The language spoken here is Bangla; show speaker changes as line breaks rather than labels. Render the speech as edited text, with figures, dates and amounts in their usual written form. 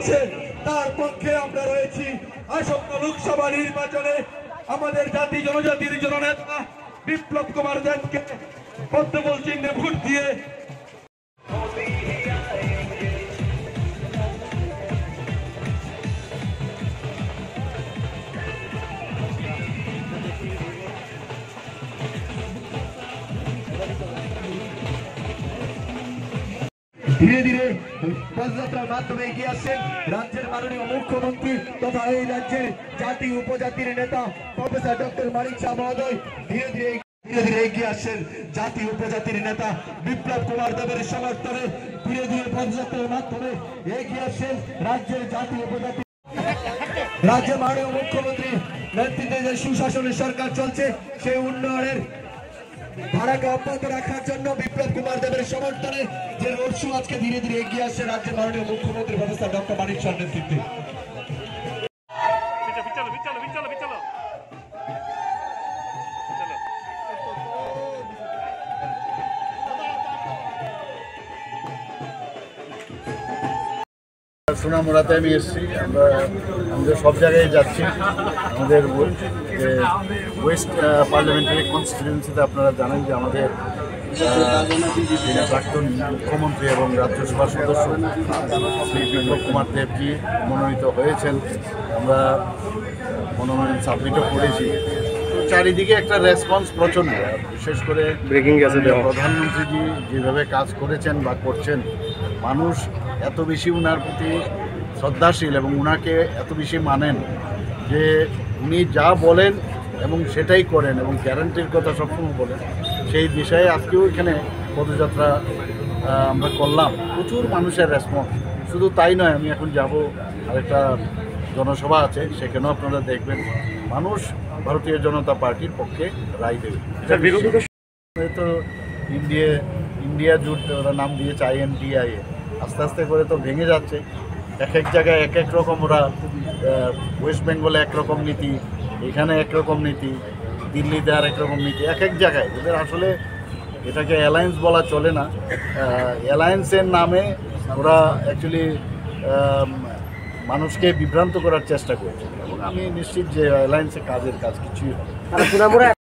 হচ্ছে তার পক্ষে আমরা রয়েছি। আসন্ন লোকসভা নির্বাচনে আমাদের জাতি জনজাতির জননেতা বিপ্লব কুমার দেবকে পদ্মফুল চিহ্নে ভোট দিয়ে ধীরে ধীরে পদযাত্রার মাধ্যমে এগিয়ে আসছেন রাজ্যের মাননীয় মুখ্যমন্ত্রী তথা এই রাজ্যের জাতি উপজাতির নেতা প্রফেসর ডক্টর মানিক শাহ মহোদয়। ধীরে ধীরে এগিয়ে আসছেন জাতি উপজাতির নেতা বিপ্লব কুমার দেবের সমর্থনে। ধীরে ধীরে পদযাত্রার মাধ্যমে এগিয়ে আসছেন রাজ্যের জাতি উপজাতি রাজ্যের মাননীয় মুখ্যমন্ত্রী নেতৃত্বে যে সুশাসনের সরকার চলছে সেই উন্নয়নের ধারাকে অব্যাহত রাখার জন্য বিপ্লব কুমার দেবের সমর্থনে যে রোড শো আজকে ধীরে ধীরে এগিয়ে আসছে রাজ্যের মাননীয় মুখ্যমন্ত্রী প্রফেসর ডক্টর মানিক শাহর নেতৃত্বে।
সোনামুড়াতে আমি এসেছি। আমাদের সব জায়গায় যাচ্ছি। আমাদের ওয়েস্ট পার্লামেন্টারি কনস্টিটিউয়েন্সিতে আপনারা জানেন যে আমাদের প্রাক্তন মুখ্যমন্ত্রী এবং রাজ্যসভার সদস্য শ্রী বিপ্লব কুমার দেবজি মনোনীত হয়েছেন। আমরা মনোনয়ন সাবমিটও করেছি। চারিদিকে একটা রেসপন্স প্রচণ্ড, বিশেষ করে প্রধানমন্ত্রীজি যেভাবে কাজ করেছেন বা করছেন, মানুষ এত বেশি উনার প্রতি শ্রদ্ধাশীল এবং উনাকে এত বেশি মানেন যে উনি যা বলেন এবং সেটাই করেন এবং গ্যারান্টির কথা সবসময় বলেন। সেই বিষয়ে আজকেও এখানে পদযাত্রা আমরা করলাম। প্রচুর মানুষের রেসপন্স। শুধু তাই নয়, আমি এখন যাব আরেকটা জনসভা আছে, সেখানেও আপনারা দেখবেন মানুষ ভারতীয় জনতা পার্টির পক্ষে রায় দেবে। তো ইন্ডিয়া জোট ওরা নাম দিয়েছে INDIA। আস্তে আস্তে করে তো ভেঙে যাচ্ছে। এক এক জায়গায় এক এক রকম, ওরা ওয়েস্ট বেঙ্গলে একরকম নীতি, এখানে একরকম নীতি, দিল্লিতে আর একরকম নীতি, এক এক জায়গায়। এদের আসলে এটাকে অ্যালায়েন্স বলা চলে না। অ্যালায়েন্সের নামে ওরা অ্যাকচুয়ালি মানুষকে বিভ্রান্ত করার চেষ্টা করছে এবং আমি নিশ্চিত যে অ্যালায়েন্সে কাজ কিছুই হবে।